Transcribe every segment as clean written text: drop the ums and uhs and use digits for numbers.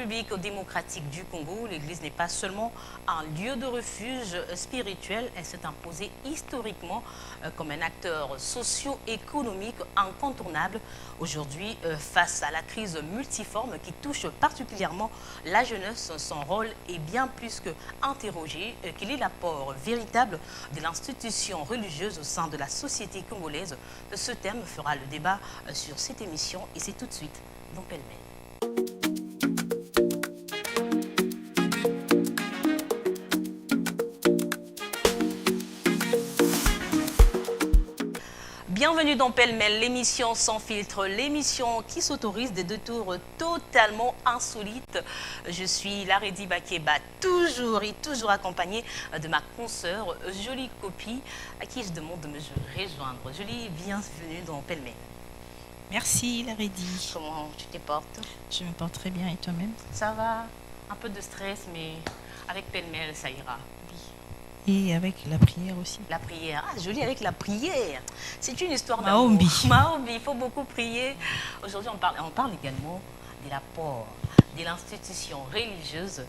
République démocratique du Congo, l'Église n'est pas seulement un lieu de refuge spirituel, elle s'est imposée historiquement comme un acteur socio-économique incontournable. Aujourd'hui, face à la crise multiforme qui touche particulièrement la jeunesse, son rôle est bien plus que interrogé. Quel est l'apport véritable de l'institution religieuse au sein de la société congolaise? Ce thème fera le débat sur cette émission et c'est tout de suite dans Pêle-mêle. Bienvenue dans Pêle-mêle, l'émission sans filtre, l'émission qui s'autorise des détours totalement insolites. Je suis Laredi Bakeba, toujours accompagnée de ma consoeur Jolie Copie, à qui je demande de me rejoindre. Jolie, bienvenue dans Pêle-mêle. Merci Laredi. Comment tu te portes? Je me porte très bien et toi-même? Ça va, un peu de stress, mais avec Pêle-mêle, ça ira. Et avec la prière aussi. La prière, ah Jolie, avec la prière. C'est une histoire d'amour. Maombi, il faut beaucoup prier. Aujourd'hui, on parle également de l'apport de l'institution religieuse.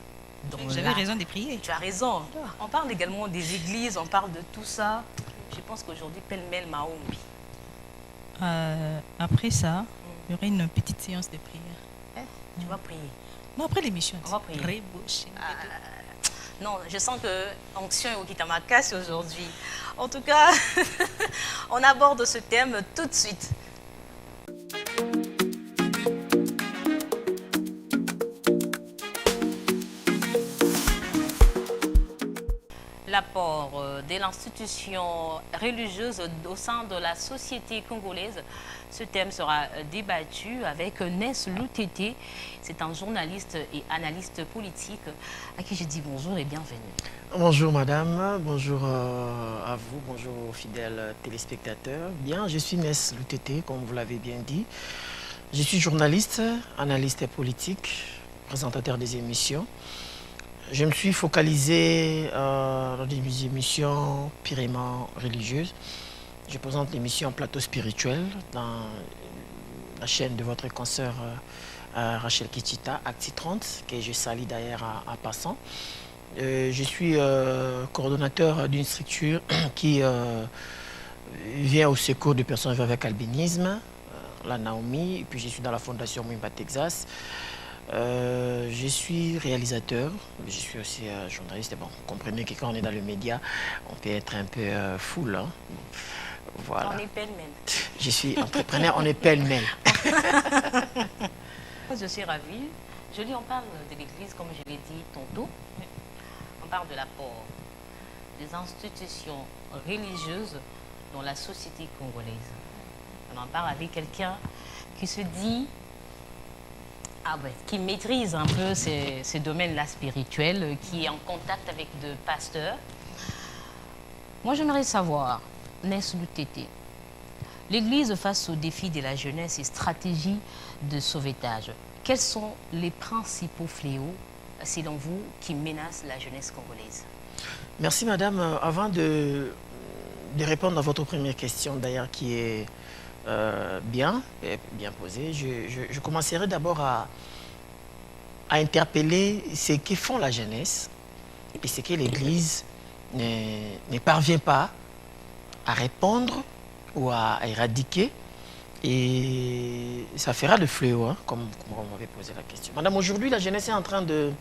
J'avais raison de prier. Tu as raison. On parle également des églises, on parle de tout ça. Je pense qu'aujourd'hui, Pêle-mêle Maombi. Après ça, il y aura une petite séance de prière. Tu vas prier? Non, après l'émission. On va prier. Très beau. Non, je sens que l'onction est au Kitamakasi aujourd'hui. En tout cas, on aborde ce thème tout de suite. L'apport de l'institution religieuse au sein de la société congolaise. Ce thème sera débattu avec Ness Loutete. C'est un journaliste et analyste politique à qui je dis bonjour et bienvenue. Bonjour madame, bonjour à vous, bonjour aux fidèles téléspectateurs. Bien, je suis Ness Loutete, comme vous l'avez bien dit. Je suis journaliste, analyste politique, présentateur des émissions. Je me suis focalisé dans des émissions purement religieuses. Je présente l'émission Plateau spirituel dans la chaîne de votre consoeur Rachel Kichita, Acti 30, que je salue d'ailleurs en passant. Je suis coordonnateur d'une structure qui vient au secours de personnes avec albinisme, la Naomi, et puis je suis dans la fondation Mwimba Texas. Je suis réalisateur, je suis aussi journaliste. Bon, comprenez que quand on est dans le média, on peut être un peu full. Hein. Voilà. On est pêle-mêle. Je suis entrepreneur, on est pêle-mêle. Je suis ravie. Jolie, on parle de l'Église, comme je l'ai dit tantôt. On parle de l'apport des institutions religieuses dans la société congolaise. On en parle avec quelqu'un qui se dit... qui maîtrise un peu ces domaines-là spirituels, qui est en contact avec des pasteurs. Moi, j'aimerais savoir, Ness Loutete, l'Église face au défi de la jeunesse et stratégie de sauvetage, quels sont les principaux fléaux, selon vous, qui menacent la jeunesse congolaise? Merci madame. Avant de répondre à votre première question, d'ailleurs, qui est... bien posé. Je commencerai d'abord à interpeller ce que font la jeunesse et ce que l'Église ne parvient pas à répondre ou à éradiquer. Et ça fera le fléau, hein, comme on m'avait posé la question. Madame, aujourd'hui, la jeunesse est en train de...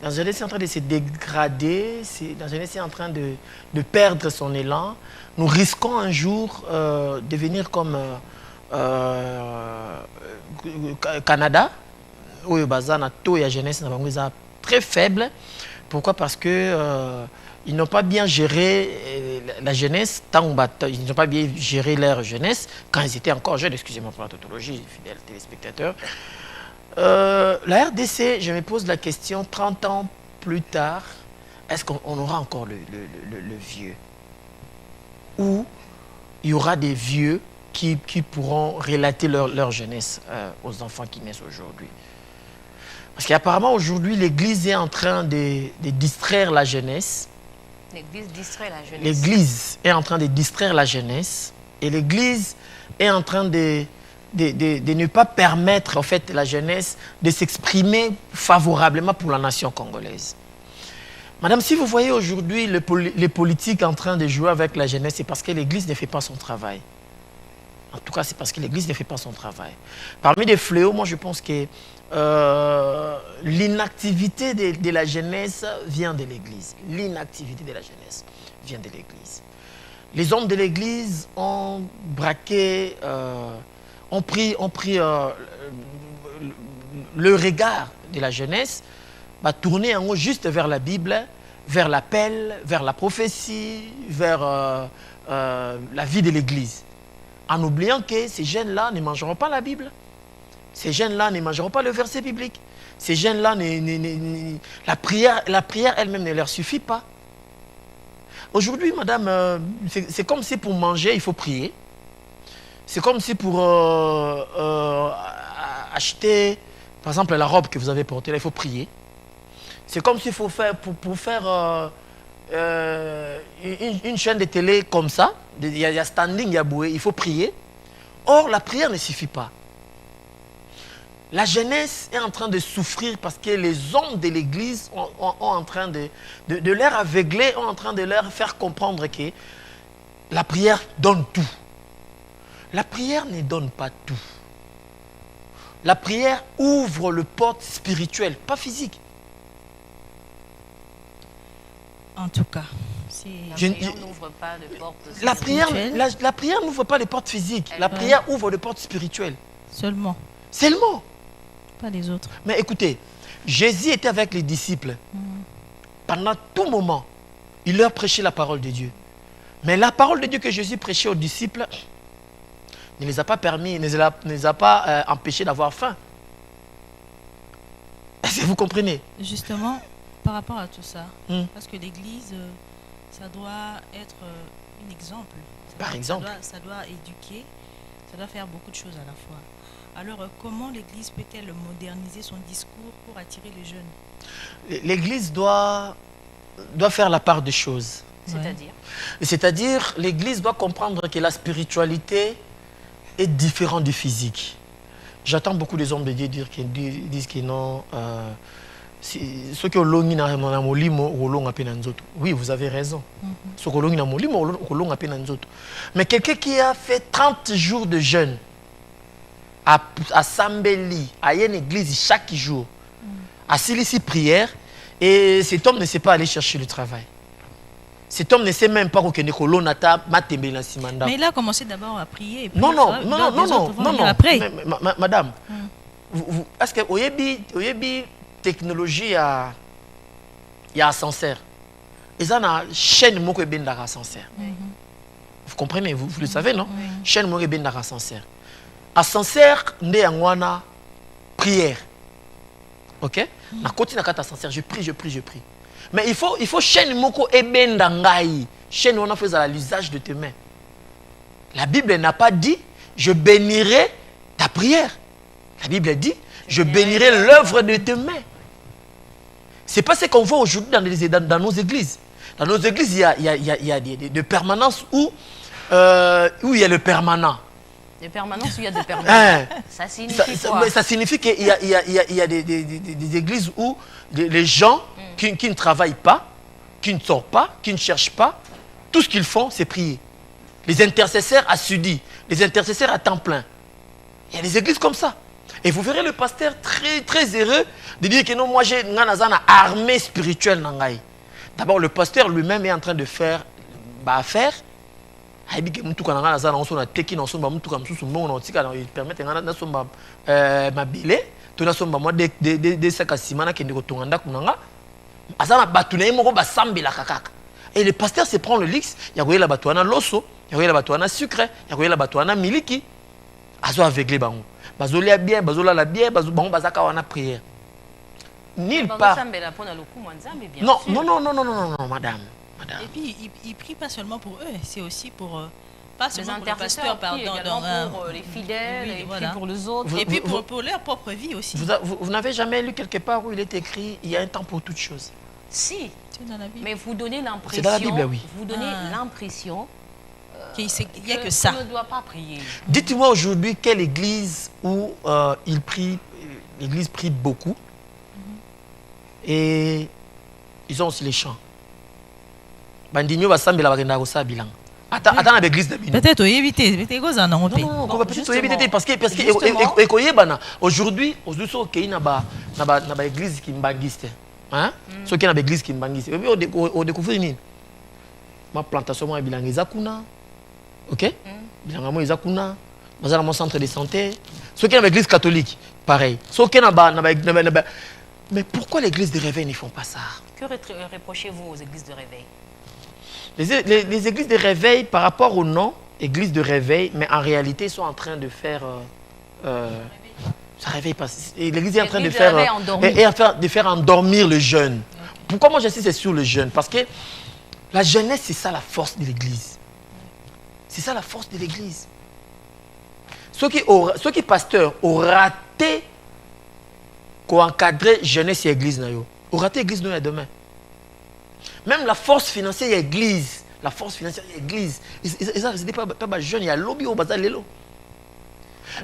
La jeunesse est en train de se dégrader, la jeunesse est en train de perdre son élan. Nous risquons un jour de devenir comme Canada, où le taux de jeunesse est très faible. Pourquoi? Parce que ils n'ont pas bien géré la jeunesse, ils n'ont pas bien géré leur jeunesse quand ils étaient encore jeunes. Excusez-moi pour la tautologie, fidèles téléspectateurs. La RDC, je me pose la question, 30 ans plus tard, est-ce qu'on aura encore le vieux? Ou il y aura des vieux qui pourront relater leur jeunesse aux enfants qui naissent aujourd'hui? Parce qu'apparemment, aujourd'hui, l'Église est en train de distraire la jeunesse. L'Église distrait la jeunesse. L'Église est en train de distraire la jeunesse. Et l'Église est en train de de ne pas permettre en fait la jeunesse de s'exprimer favorablement pour la nation congolaise. Madame, si vous voyez aujourd'hui les politiques en train de jouer avec la jeunesse, c'est parce que l'Église ne fait pas son travail. En tout cas, c'est parce que l'Église ne fait pas son travail. Parmi les fléaux, moi je pense que l'inactivité de la jeunesse vient de l'Église. L'inactivité de la jeunesse vient de l'Église. Les hommes de l'Église ont braqué, ont pris le regard de la jeunesse, tourné en haut juste vers la Bible, vers l'appel, vers la prophétie, vers la vie de l'Église. En oubliant que ces jeunes-là ne mangeront pas la Bible. Ces jeunes-là ne mangeront pas le verset biblique. Ces jeunes-là, la prière elle-même ne leur suffit pas. Aujourd'hui, madame, c'est comme si pour manger, il faut prier. C'est comme si pour acheter, par exemple, la robe que vous avez portée, là, il faut prier. C'est comme s'il faut faire, pour faire une chaîne de télé comme ça, il y a standing, il y a bouée, il faut prier. Or, la prière ne suffit pas. La jeunesse est en train de souffrir parce que les hommes de l'Église sont en train de leur aveugler, sont en train de leur faire comprendre que la prière donne tout. La prière ne donne pas tout. La prière ouvre le porte spirituelle, pas physique. En tout cas, la prière n'ouvre pas de porte spirituelle. La prière n'ouvre pas les portes physiques. La prière ouvre les portes spirituelles. Seulement. Seulement. Pas les autres. Mais écoutez, Jésus était avec les disciples. Pendant tout moment, il leur prêchait la parole de Dieu. Mais la parole de Dieu que Jésus prêchait aux disciples ne les a pas permis, ne les a pas empêchés d'avoir faim. Est-ce que vous comprenez? Justement, par rapport à tout ça, parce que l'Église, ça doit être un exemple. Par exemple. Ça doit éduquer, ça doit faire beaucoup de choses à la fois. Alors, comment l'Église peut-elle moderniser son discours pour attirer les jeunes? L'Église doit faire la part des choses. C'est-à-dire? C'est-à-dire, l'Église doit comprendre que la spiritualité est différente du physique. J'entends beaucoup des hommes de Dieu disent que non, ceux qui ont oui, vous avez raison. Mais quelqu'un qui a fait 30 jours de jeûne, à Sambeli, à une église chaque jour, à Silici prière, et cet homme ne sait pas aller chercher le travail. Cet homme ne sait même pas que mais il a commencé d'abord à prier. Et puis non, après. Madame, est-ce que vous avez technologie, il y a ascenseur. Et ça, a une chaîne qui est ascenseur. Vous comprenez, vous le savez, non? Chaîne qui est ascenseur. Ascenseur, ndé angwana prière. Ok? Na côté na kata ascenseur, je prie. Mais il faut chaîne moko ebenda ngai. Chaîne on a fait à l'usage de tes mains. La Bible n'a pas dit je bénirai ta prière. La Bible dit je bénirai l'œuvre de tes mains. C'est pas ce qu'on voit aujourd'hui dans nos églises. Dans nos églises, il y a des permanences où il y a le permanent. Des permanences où il y a des permanents. Ça signifie quoi? Ça signifie qu'il y a des églises où les gens qui ne travaillent pas, qui ne sortent pas, qui ne cherchent pas, tout ce qu'ils font, c'est prier. Les intercesseurs assidus, les intercesseurs à temps plein. Il y a des églises comme ça. Et vous verrez le pasteur très heureux de dire que non, moi j'ai une armée spirituelle. D'abord, le pasteur lui-même est en train de faire affaire. Il permet et le pasteur se prend le luxe, il y a la batouana loso, il y a la batouana sucre, il y a la batouana miliki. Azo aveuglé bango. Bazolia bien, bazola la bien, bango bazaka wana prière. Nulle part. Non, madame. Et puis, il prie pas seulement pour eux, c'est aussi pour pas les seulement pour le pasteur, pour les fidèles, et puis pour les autres. Et puis pour leur propre vie aussi. Vous n'avez jamais lu quelque part où il est écrit il y a un temps pour toutes choses? Si, dans la Bible. Mais vous donnez l'impression, c'est dans la Bible, oui. Vous donnez l'impression qu'il n'y a que ça. On ne doit pas prier. Dites-moi aujourd'hui quelle église où l'église prie beaucoup et ils ont aussi les chants. Bandinyo va sambela bagenda ko bilan. Attends l'église de Bino. Peut-être éviter, non, peut-être éviter parce que aujourd'hui so ke na ba église qui mbangiste. Hein? So ke na ba église qui mbangiste. On découvrir nini? Ma plantation mo bilan ezakuna. OK? Bilan mo ezakuna. Bazala mon centre de santé. So ke na ba église catholique, pareil. So ke na ba mais pourquoi l'église de réveil ne font pas ça? Que reprochez-vous aux églises de réveil? Les églises de réveil, par rapport au nom, église de réveil, mais en réalité, ils sont en train de faire... ça réveille pas. L'église est en train de faire endormir le jeune. Pourquoi moi j'insiste sur le jeune? Parce que la jeunesse, c'est ça la force de l'église. C'est ça la force de l'église. Ceux qui pasteurs ont raté qu'encadrer jeunesse et église, ont raté l'église demain. Même la force financière et l'église. La force financière et l'église. Ils n'étaient pas jeunes, il y a lobby au bazar lélo.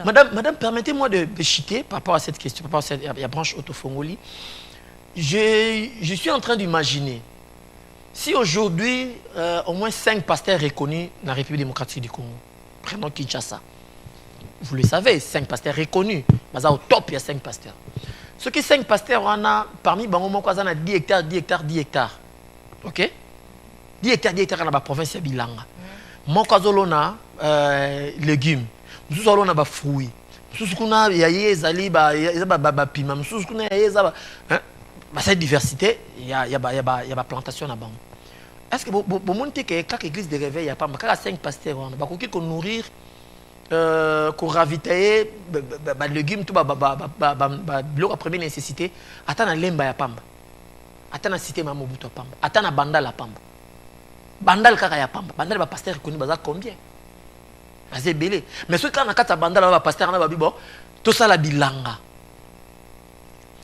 Madame, permettez-moi de chuter par rapport à cette question, par rapport à la branche autofongoli. Je suis en train d'imaginer, si aujourd'hui, au moins 5 pasteurs reconnus dans la République démocratique du Congo, prenons Kinshasa. Vous le savez, 5 pasteurs reconnus. Au top, il y a 5 pasteurs. Ceux qui 5 pasteurs, on a parmi Bangomo, on a 10 hectares, 10 hectares, 10 hectares. OK? 10 hectares dans la province de Bilanga. Mon casolo na légumes. Nous avons des fruits. Nous avons des piments. Nous avons cette diversité. Il y a des plantations là-bas. Est-ce que vous montez que chaque église de réveil, il y a pas 5 pasteurs qui nourrir, qu'on ravitailler les légumes, tout la première nécessité. Attends, lemba ya pamba. Attends, cité Mamobuto pamba. Attends, bandal la pamba. Bandal kaka ya pamba. Bandal ba pasteur reconnu baza combien? Bazé belé. Mais ceux qui ont kata bandal ba pasteur na ba bibo, tout ça la bilanga.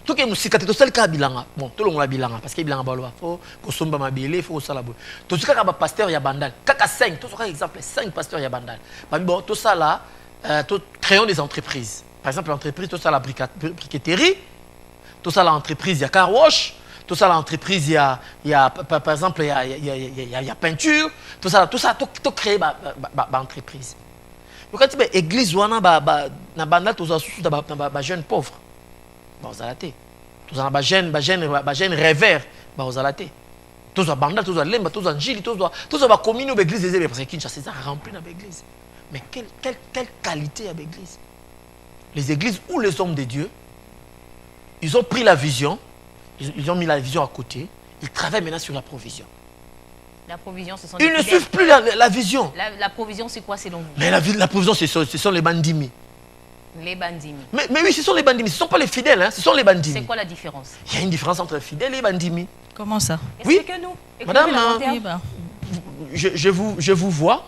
Tout que musika tout ça le ka bilanga. Bon, tout le monde la bilanga parce que bilanga ba lo faut ko somba mabélé, faut ça la bo. Tout ce ka ba pasteur ya bandal. Kaka 5, tout ça exemple 5 pasteurs ya bandal. Ba bon, tout ça là tout créons des entreprises. Par exemple, l'entreprise tout ça la briqueterie, tout ça l'entreprise ya car wash. Tout ça, l'entreprise, il y a, par exemple, il y a peinture, tout ça, tout créé l'entreprise. Donc, quand tu dis église, il y a des jeunes pauvres. Vous allez tous les jeunes rêveurs. Vous allez tous les bandal, tous les lemba, tous les gili, tous les communes de l'église. Parce que Kinshasa, c'est rempli dans l'église. Mais quelle qualité à l'église? Les églises où les hommes de Dieu, ils ont pris la vision. Ils ont mis la vision à côté. Ils travaillent maintenant sur la provision. La provision, ce sont ils ne suivent plus la vision. La provision, c'est quoi selon vous? Mais la provision, ce sont les bandimi. Les bandimi. Mais oui, ce sont les bandimi. Ce ne sont pas les fidèles, hein, ce sont les bandimi. C'est quoi la différence? Il y a une différence entre fidèles et bandimi. Comment ça? Oui, expliquez-nous. Madame, je vous vois,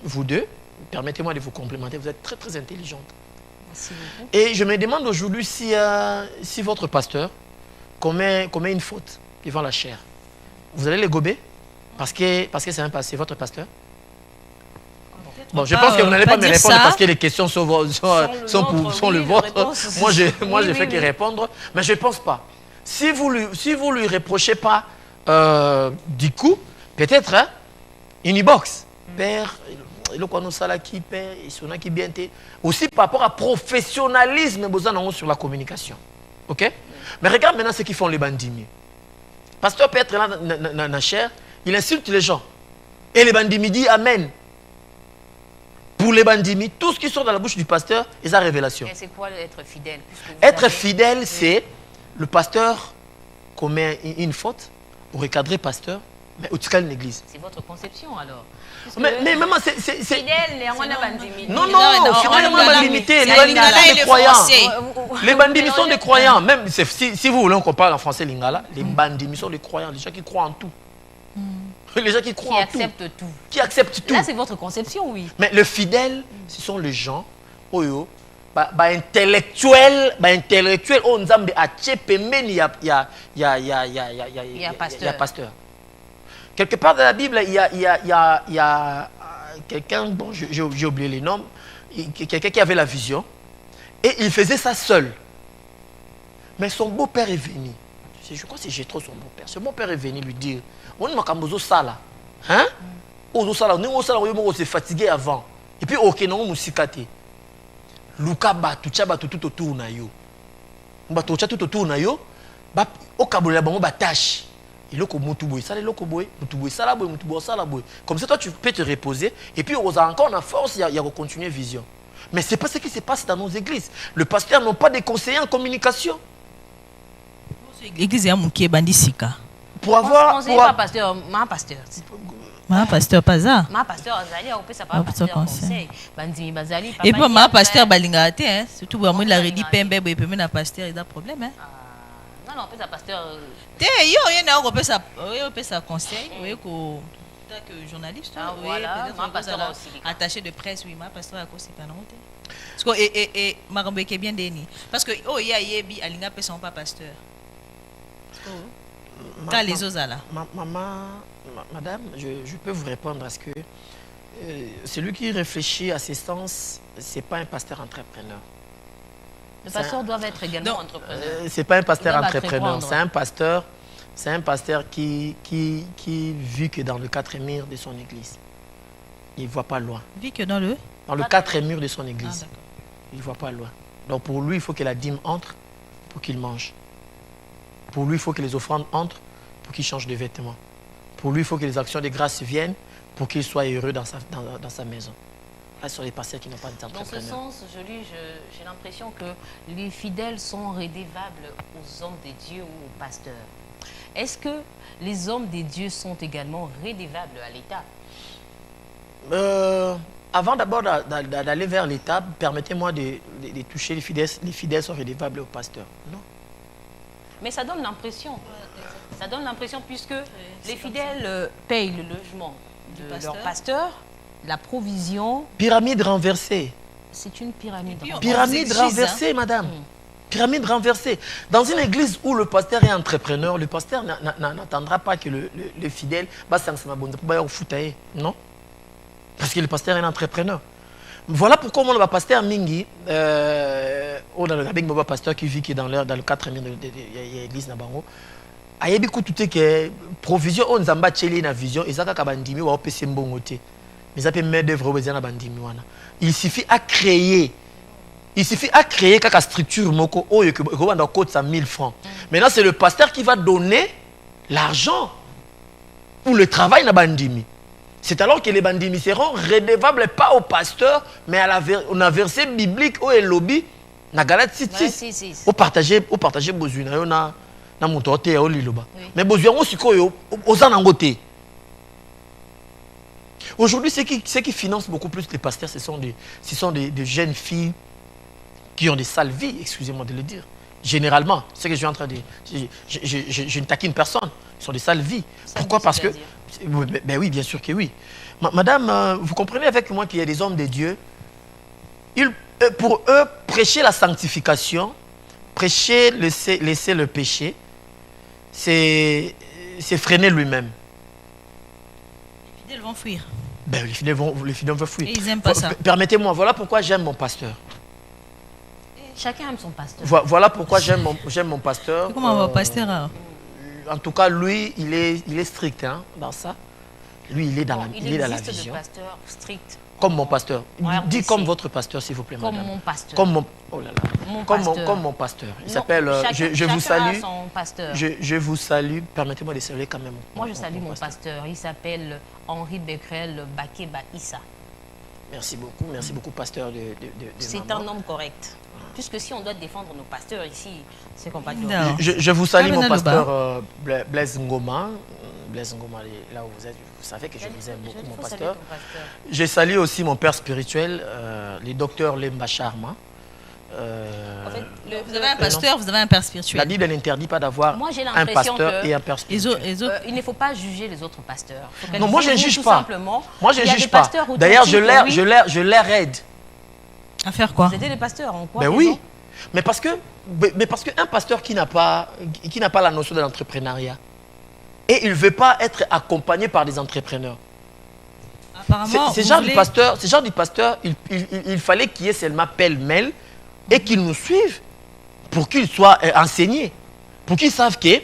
vous deux. Permettez-moi de vous complimenter. Vous êtes très, très intelligente. Merci beaucoup. Et je me demande aujourd'hui si votre pasteur commet une faute devant la chair. Vous allez les gober parce que c'est votre pasteur. Bon, je pense que vous n'allez pas me répondre parce que les questions sont le vôtre. Moi, je fais que répondre, mais je ne pense pas. Si vous lui reprochez pas du coup, peut-être une box. Père, aussi par rapport à professionnalisme sur la communication. OK? Mais regarde maintenant ce qu'ils font les bandimi. Pasteur peut être là dans la chair, il insulte les gens. Et les bandimi disent Amen. Pour les bandimi, tout ce qui sort dans la bouche du pasteur est sa révélation. Et c'est quoi être fidèle? Être fidèle, c'est le pasteur commet une faute, au recadrer pasteur, mais au tical une église. C'est votre conception alors? Mais maman, c'est... Fidèle, les bandimi. Non, fidèle, on va limiter. Les bandimi sont des croyants. Les bandimi sont des croyants. Même si vous voulez qu'on parle en français lingala, les bandimi sont des croyants, les gens qui croient en tout. Les gens qui croient en tout. Qui acceptent tout. Là, c'est votre conception, oui. Mais le fidèle, ce sont les gens, intellectuels, on nzambe a tchepemeni, il y a pasteur. Quelque part dans la Bible, il y a quelqu'un, bon, j'ai oublié les noms, quelqu'un qui avait la vision, et il faisait ça seul. Mais son beau-père est venu. Je crois que c'est Jétro, son beau-père. Son beau-père est venu lui dire, on est makambozo sala. Hein? Ozo sala, on s'est fatigué avant. Et puis, ok, non, on s'est caté. Luka batu, tchabatu tout autour na yo. Batu tout autour na yo. Au Kaboula, on va tâche. Et là, comme ça, toi, tu peux te reposer. Et puis, on a encore la force, il y a continuer vision. Mais ce n'est pas ce qui se passe dans nos églises. Le pasteur n'a pas de conseillers en communication. L'église est un bandisika. Pour avoir. Conseiller pas pasteur, ma pasteur. Ma pasteur pas ça. Ma pasteur Azali, on peut savoir pasteur conseil. Bandimi Bazali. Et puis, ma pasteur Balingate, hein. Surtout pour moi, il a redit Pembe, et puis même pasteur, il a un problème, hein. Non, on peut sa pasteur. On peut sa conseil, oui, que journaliste, voilà, ma pasteur aussi. Attaché de presse, oui, ma pasteur à cause c'est canonté. Parce que et Marambé qui est bien déni. Parce que il y a Yebi Alinga peut son pas pasteur. Quand les autres là. Madame, je peux vous répondre à ce que celui qui réfléchit à ses sens, c'est pas un pasteur entrepreneur. Le pasteur doit être également entrepreneur. C'est pas un pasteur entrepreneur, c'est un pasteur qui vit que dans le quatre murs de son église. Il ne voit pas loin. Vit que dans le quatre murs de son église. Il ne voit pas loin. Donc pour lui, il faut que la dîme entre pour qu'il mange. Pour lui, il faut que les offrandes entrent pour qu'il change de vêtements. Pour lui, il faut que les actions de grâce viennent pour qu'il soit heureux dans sa maison. Ce sont les pasteurs qui n'ont pas d'entrepreneurs. Dans ce sens, j'ai l'impression que les fidèles sont rédevables aux hommes de Dieu ou aux pasteurs. Est-ce que les hommes de Dieu sont également rédevables à l'État? Avant d'abord d'aller vers l'État, permettez-moi de toucher les fidèles. Les fidèles sont rédevables aux pasteurs. Non. Mais ça donne l'impression. Ça donne l'impression puisque les fidèles payent le logement de leur pasteur. La provision. Pyramide renversée. C'est une pyramide renversée. Pyramide renversée, madame. Pyramide renversée. Dans une église où le pasteur est entrepreneur, le pasteur n'attendra pas que le fidèle non. Parce que le pasteur est un entrepreneur. Voilà pourquoi on a un pasteur Mingi, on a un pasteur qui vit dans le 4 murs de l'église Nabango. Il y a beaucoup de provision, on a une vision, et ça a été mais ça peut mettre il suffit à créer. Il suffit à créer quelque structure moko dans code 1000 francs. Maintenant c'est le pasteur qui va donner l'argent pour le travail na bandimi. C'est alors que les bandimi seront redevables pas au pasteur mais à la verset biblique au lobby na Galate 6. Au partager besoin na montote au liloba. Mais besoin aussi koyo aux anangote. Aujourd'hui, ceux qui financent beaucoup plus les pasteurs, ce sont des jeunes filles qui ont des sales vies, excusez-moi de le dire. Généralement, ce que je suis en train de dire, je ne taquine personne, ce sont des sales vies. Pourquoi? Parce que, ben oui, bien sûr que oui. Madame, vous comprenez avec moi qu'il y a des hommes de Dieu, pour eux, prêcher la sanctification, prêcher, laisser le péché, c'est freiner lui-même. Les fidèles vont fuir. Ben, les fidèles vont fuir. Et ils n'aiment pas ça. Permettez-moi, voilà pourquoi j'aime mon pasteur. Chacun aime son pasteur. Voilà pourquoi j'aime mon pasteur. Comment votre pasteur en tout cas, lui, il est strict hein, dans ça. Lui, il est dans la vision. Il existe des pasteurs stricts. Comme mon pasteur. Dis comme votre pasteur, s'il vous plaît, madame. Comme mon pasteur. Comme mon pasteur. Il s'appelle... Je vous salue. Son pasteur. Je vous salue. Permettez-moi de saluer quand même. Moi, je salue mon pasteur. Il s'appelle Henri Becquerel Bakeba Issa. Merci beaucoup, pasteur de c'est un homme correct. Puisque si on doit défendre nos pasteurs ici, c'est compatible. Je vous salue, mon pasteur Blaise Ngoma. Blaise Ngoma, là où vous êtes, vous savez que je vous aime beaucoup, mon pasteur. Je salue aussi mon père spirituel, le docteur Lemba Sharma. En fait, vous avez un pasteur, vous avez un père spirituel. La Bible n'interdit pas d'avoir un pasteur et un père spirituel. Il ne faut pas juger les autres pasteurs. Non, moi je ne juge pas. Moi je ne juge pas. D'ailleurs, je leur aide. À faire quoi? Vous aidez les pasteurs en quoi? Ben oui. Mais parce qu'un pasteur qui n'a pas la notion de l'entrepreneuriat et il ne veut pas être accompagné par des entrepreneurs. apparemment, c'est genre du pasteur, il fallait qu'il y ait seulement pêle-mêle et qu'il nous suive pour qu'il soit enseigné, pour qu'ils savent que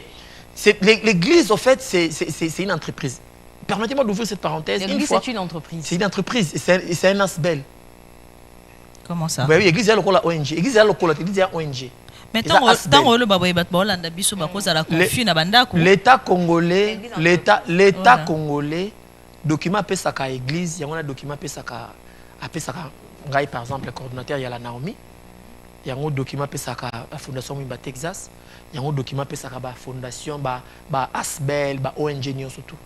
l'église, en fait, c'est une entreprise. Permettez-moi d'ouvrir cette parenthèse. L'église, c'est une entreprise. C'est une entreprise et c'est un asbel. Comment ça? Oui, l'église, elle a ONG. L'église, elle a ONG. L'État congolais, document pesaka église, il y a un document pesaka par exemple le coordinateur il y a la Naomi, il y a un document pesaka la fondation Wimba Texas, il y a un document pesaka la fondation ba Asbel, ba ONG surtout.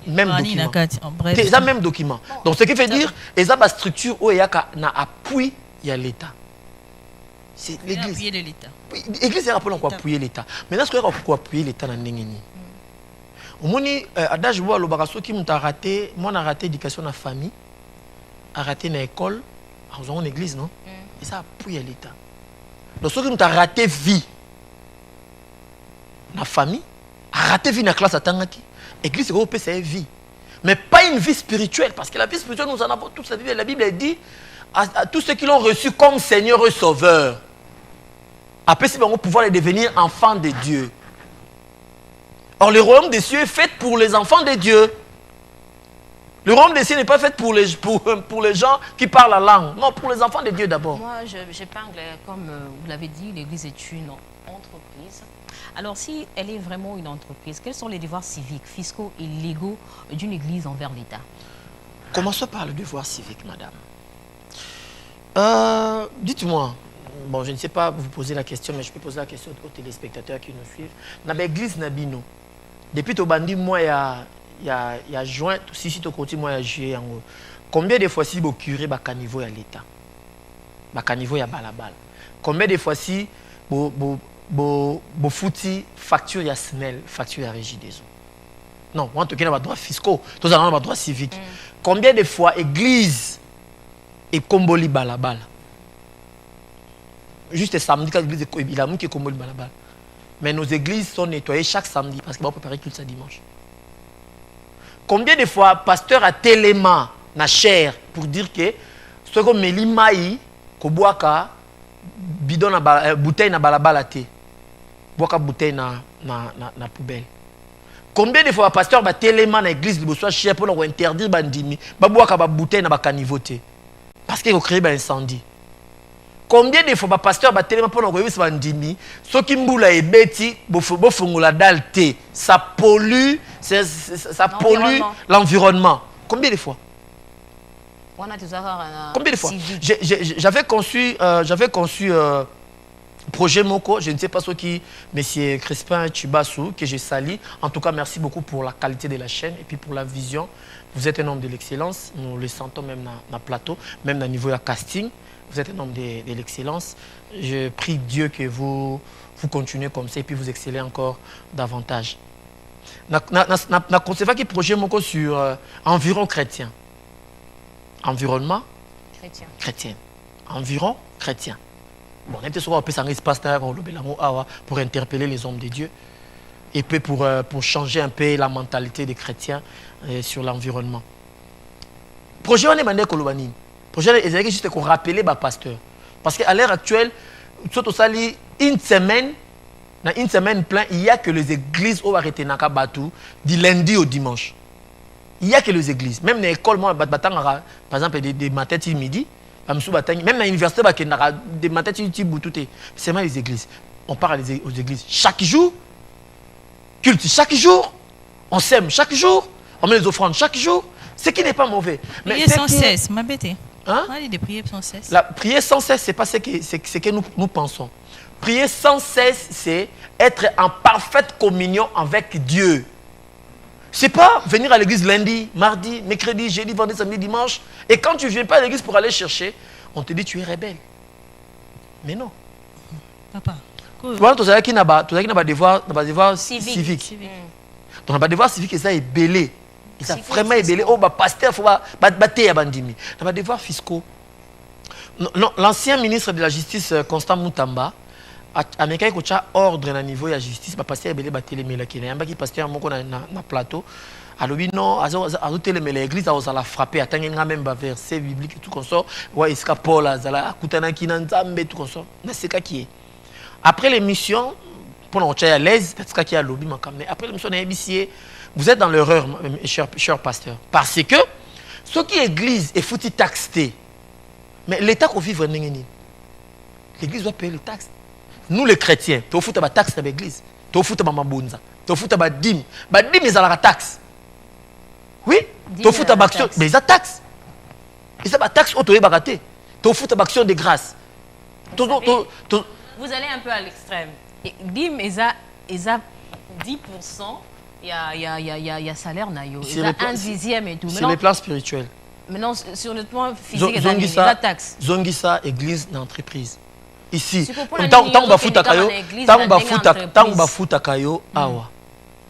Même document. C'est ça même document. Donc ce qui veut dire et ça ba structure où il y a na appui il y a l'État. C'est l'église. L'église est rappelé quoi appuyer l'État. Maintenant ce qu'on a pourquoi appuyer l'État dans n'engeni. Au moins adage vois le bagasso qui m'a raté, moi a raté éducation dans la famille, a raté dans l'école, en église non. Et ça appuie l'État. Donc ceux qui m'a raté vie dans la famille, a raté vie dans la classe à Tangaki. L'église c'est vie. Mais pas une vie spirituelle parce que la vie spirituelle nous en avons tous la Bible. La Bible dit à tous ceux qui l'ont reçu comme Seigneur et Sauveur. Après, si on va pouvoir devenir enfants de Dieu. Or, le royaume des cieux est fait pour les enfants de Dieu. Le royaume des cieux n'est pas fait pour les gens qui parlent la langue. Non, pour les enfants de Dieu d'abord. Moi, j'épingle, comme vous l'avez dit, l'église est une entreprise. Alors, si elle est vraiment une entreprise, quels sont les devoirs civiques, fiscaux et légaux d'une église envers l'État? Commençons par le devoir civique, madame. Dites-moi, bon, je ne sais pas vous poser la question, mais je peux poser la question aux téléspectateurs qui nous suivent. Dans l'église Nabino, depuis que bandi moi il y a juin, si tu côté moi il y a juillet, combien de fois si vous curé ba caniveau à l'État, ba caniveau ya balabal, combien de fois si vous fouti facture ya SNEL, facture ya régie des eaux. Non, on a pas droit fiscaux, tous avons pas droit civique. Combien de fois église et Komboli balabal? Juste samedi, quand l'église il a mis que Komboli balabal. Mais nos églises sont nettoyées chaque samedi parce qu'on va préparer tout ça dimanche. Combien de fois pasteur a téléma na chair pour dire que ce qu'on met l'imai, qu'on boit bidon na bouteille na balabala té, boit bouteille na poubelle. Combien de fois pasteur a téléma na église de soit chair pour interdire bandimi, ba boit bouteille na caniveau té parce qu'il a créé un incendie. Combien de fois le pasteur a tellement pour nous bandimi, ce qui mboula et beti, bofungula dalte, ça pollue, ça pollue l'environnement. Combien de fois? Combien de fois? J'avais conçu projet Moko, je ne sais pas ce qui, M. Crispin Chibassou, que je salue. En tout cas, merci beaucoup pour la qualité de la chaîne et puis pour la vision. Vous êtes un homme de l'excellence, nous le sentons même dans le plateau, même au niveau de casting. Vous êtes un homme de l'excellence. Je prie Dieu que vous continuez comme ça et puis vous excellez encore davantage. Na concevoir qui projet Moko sur environ chrétien. Environnement chrétien. Environ chrétien. Bon, on peut passer un espace pour interpeller les hommes de Dieu et puis pour changer un peu la mentalité des chrétiens sur l'environnement. Projet on est mandé Kolobani. Projet est juste qu'on rappelle les pasteurs. Parce qu'à l'heure actuelle, surtout ça une semaine plein, il n'y a que les églises où arrêter Nakabatou du lundi au dimanche. Il n'y a que les églises. Même dans l'école, moi, par exemple, des matins et midi, même dans l'université, des matins et c'est seulement les églises. On parle aux églises chaque jour, culte chaque jour, on sème chaque jour, on met les offrandes chaque jour, ce qui n'est pas mauvais. Mais prier sans cesse, ma bête. Hein? De prier sans cesse. Prier sans cesse, ce n'est pas ce que nous pensons. Prier sans cesse, c'est être en parfaite communion avec Dieu. Ce n'est pas venir à l'église lundi, mardi, mercredi, jeudi, vendredi, samedi, dimanche. Et quand tu ne viens pas à l'église pour aller chercher, on te dit tu es rebelle. Mais non. Papa. Voilà, tu as un devoir civique. Donc, un devoir civique, ça est belé. Ça a vraiment ébélé. Oh, pasteur, il faut battre à bandimi. Dans les devoirs fiscaux, l'ancien ministre de la Justice, Constant Moutamba, a mis un ordre à niveau de la justice. Pasteur ébélé battre les mélakina. Il y a un pasteur dans plateau. Alors, non, mais l'église a la frappé, a même verset biblique et tout comme ça. Ouais, il Paul, a Koutana Kinanzambe, tout comme ça. Mais c'est quoi qui est? Après l'émission, pour nous à l'aise, parce qu'il y a lobby, après l'émission, vous êtes dans l'erreur, cher pasteur. Parce que ce qui est église est foutu taxé. Mais l'État qu'on vit, l'église doit payer les taxes. Nous, les chrétiens, tu fous ta taxe dans l'église. Tu fous ta mabonza. Tu fous ta dîme. Bah, dîme, ils ont la taxe. Oui? Tu fous ta action. Mais ils ont taxe. Ils ont la taxe, tu as raté. Tu fous ta action de grâce. Vous allez un peu à l'extrême. Dîme, ils ont 10%. Il y a salaire, il y a un dixième et tout. C'est les plans spirituels. Maintenant, sur le plan physique, il y a la taxe. Zongisa, église d'entreprise. Ici, tant on va foutre Kayo,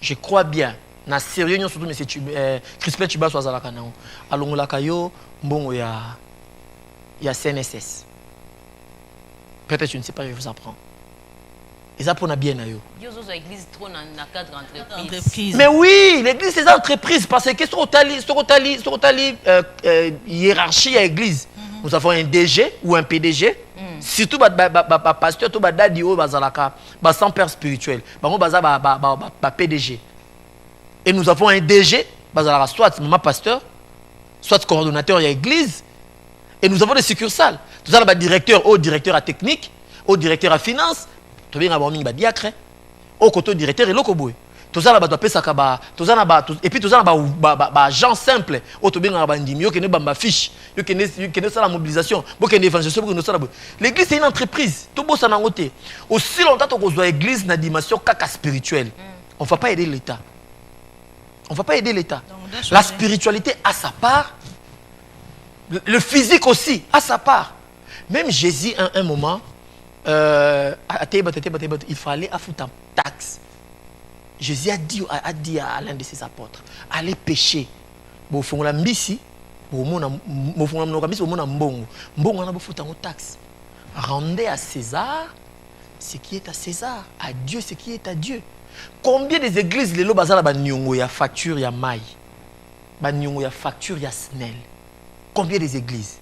je crois bien, na sérieux, surtout M. Crispin Chiba soit à la Canao. Alors, la Kayo, bon, il y a CNSS. Peut-être, je ne sais pas, je vous apprends. Et ça, pour bien. L'église trop dans le cadre d'entreprise. Mais oui, l'église, c'est des entreprises. Parce que sur hiérarchie à l'église, nous avons un DG ou un PDG. Surtout pasteur, tout dadi o bazalaka, sans père spirituel. PDG. Et nous avons un DG, soit maman pasteur, soit coordonnateur à l'église. Et nous avons des succursales. Nous avons directeur au directeur à technique, au directeur à finance. Tu viens avoir un diacre, au côté directeur et l'okoboy. Et puis, tu as un agent simple. Fiche. La mobilisation. L'église, c'est une entreprise. Aussi longtemps que l'église a une dimension spirituelle, on ne va pas aider l'État. On ne va pas aider l'État. La spiritualité a sa part. Le physique aussi a sa part. Même Jésus, à un moment, il fallait foutre un taxe. Jésus a dit à l'un de ses apôtres, allez pécher. Bon, faut la mbisi, taxe. Rendez à César ce qui est à César, à Dieu ce qui est à Dieu. Combien des églises les bazala ba nyongo ya facture ya mai, ba nyongo ya facture ya snel. Combien des églises?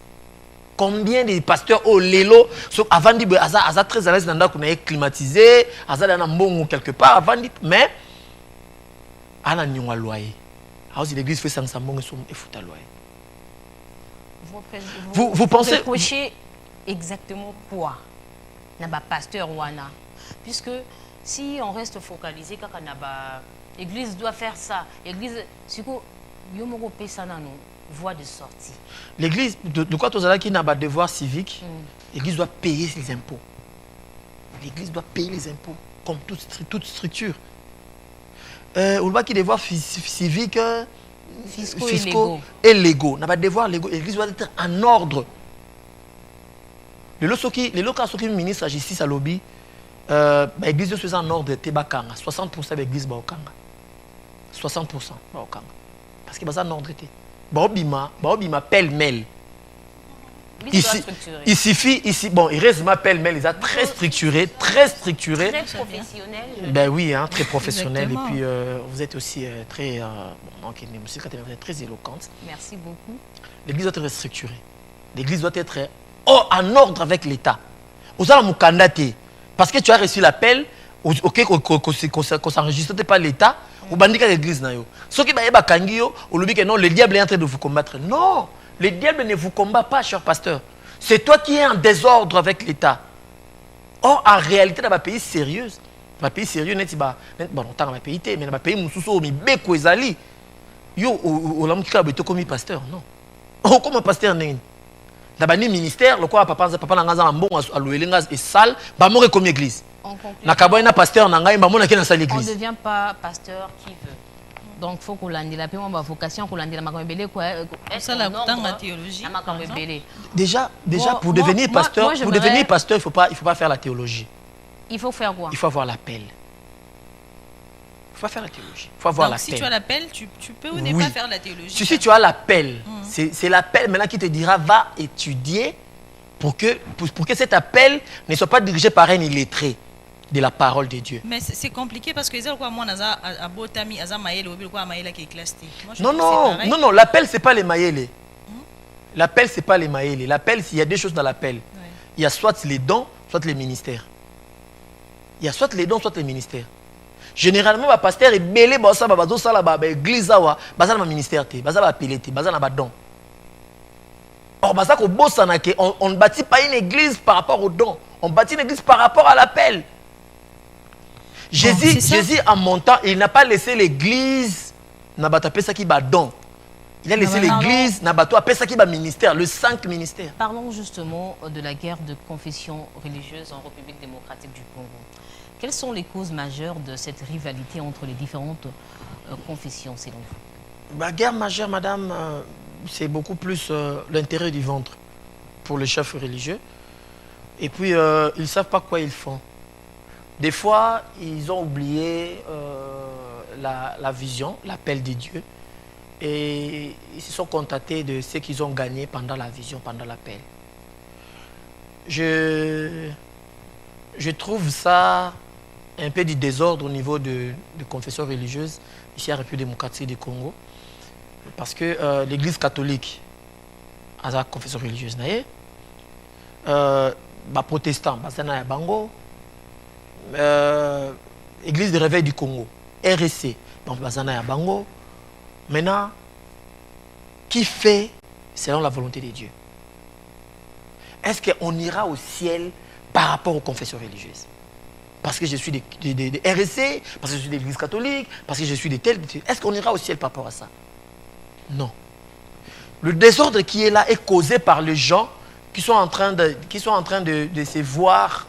Combien de pasteurs au lelo avant dit aza très à l'aise dans qu'on est climatisé, aza dans un bon quelque part avant dit mais ana nyonga loyer. Alors si l'église fait ça ça bon et fout à loyer. Vous pensez reprocher exactement quoi? Naba pasteur wana puisque si on reste focalisé quand l'église doit faire ça, l'église siko yomoko pesa nanu voie de sortie. L'église, de quoi tu as qui n'a pas de devoir civique, l'église doit payer ses impôts. L'église doit payer les impôts, comme toute structure. On voit qu'il y a des devoirs civiques, fiscaux et légaux. N'a pas de devoir légaux. L'église doit être en ordre. Les locaux qui ministre de la justice à lobby, l'église doit être en ordre de Tebakanga. 60% de l'église Baokanga. 60% Baokanga. Parce qu'il y a un ordre. Baobima pêle-mêle. Il suffit, ici, bon, il reste ma pêle-mêle, ils sont très structurés, très structurés. Très professionnels. Ben oui, hein, très professionnels. Et puis, vous êtes aussi très, vous êtes très éloquente. Merci beaucoup. L'église doit être structurée. L'église doit être en ordre avec l'État. Vous allez me candidater. Parce que tu as reçu l'appel, qu'on s'enregistre pas l'État, ou bandika l'église na yo. Ce qui va kangio, ou le que non, le diable est en train de vous combattre. Non, le diable ne vous combat pas, cher pasteur. C'est toi qui es en désordre avec l'État. Or, en réalité, dans un pays sérieux, dans un pays sérieux, bon, dans un pays, mais dans un pays où mi beko ezali, yo, ou l'homme qui a été comme pasteur, non. Oh, comme un pasteur n'est. Dans un ministère, le quoi papa n'a bon à l'ouelingas et sale, bah moi comme église. On ne devient pas pasteur qui veut. Donc il faut qu'on ait la vocation, qu'on ait la théologie. Déjà pour devenir pasteur, il ne faut pas faire la théologie. Il faut faire quoi? Il faut avoir l'appel. Il faut faire la théologie. Il faut avoir l'appel. Si tu as l'appel, tu peux ou ne pas faire la théologie. Si tu as l'appel, c'est l'appel maintenant qui te dira va étudier pour que cet appel ne soit pas dirigé par un illettré. de la parole de Dieu. Mais c'est compliqué parce que moi, Non, l'appel, c'est pas les maïles. L'appel, c'est pas les maïles. L'appel, il y a deux choses dans l'appel. Il y a soit les dons, soit les ministères. Il y a soit les dons, soit les ministères. Généralement, le pasteur est belé, l'église, le ministère, le don. Or, on ne bâtit pas une église par rapport aux dons. On bâtit une église par rapport à l'appel. Jésus, en montant, il n'a pas laissé l'église, il a laissé l'église, ministère, le 5 ministères. Parlons justement de la guerre de confession religieuse en République démocratique du Congo. Quelles sont les causes majeures de cette rivalité entre les différentes confessions, selon vous? La guerre majeure, madame, c'est beaucoup plus l'intérêt du ventre pour les chefs religieux. Et puis, ils ne savent pas quoi ils font. Des fois, ils ont oublié la vision, l'appel de Dieu. Et ils se sont contentés de ce qu'ils ont gagné pendant la vision, pendant l'appel. Je trouve ça un peu du désordre au niveau de confession religieuse ici à la République démocratique du Congo. Parce que l'église catholique a la confession religieuse. Les protestants, bango. Église de réveil du Congo, RSC, donc Bazana Bango. Maintenant, qui fait selon la volonté de Dieu? Est-ce qu'on ira au ciel par rapport aux confessions religieuses? Parce que je suis de RSC, parce que je suis de l'église catholique, parce que je suis de tel. Est-ce qu'on ira au ciel par rapport à ça? Non. Le désordre qui est là est causé par les gens qui sont en train de se voir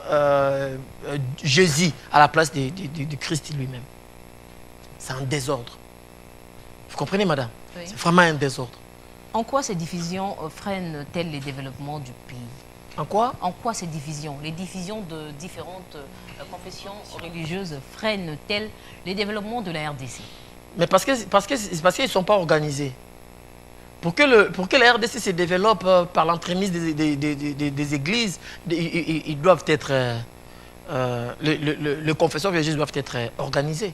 Jésus à la place de Christ lui-même. C'est un désordre. Vous comprenez, madame? Oui. C'est vraiment un désordre. En quoi ces divisions freinent-elles les développements du pays? En quoi? En quoi ces divisions, les divisions de différentes confessions religieuses freinent-elles les développements de la RDC? Mais parce qu'ils ne sont pas organisés. Pour que la RDC se développe par l'entremise des églises, ils doivent être, les confessions religieuses doivent être organisées.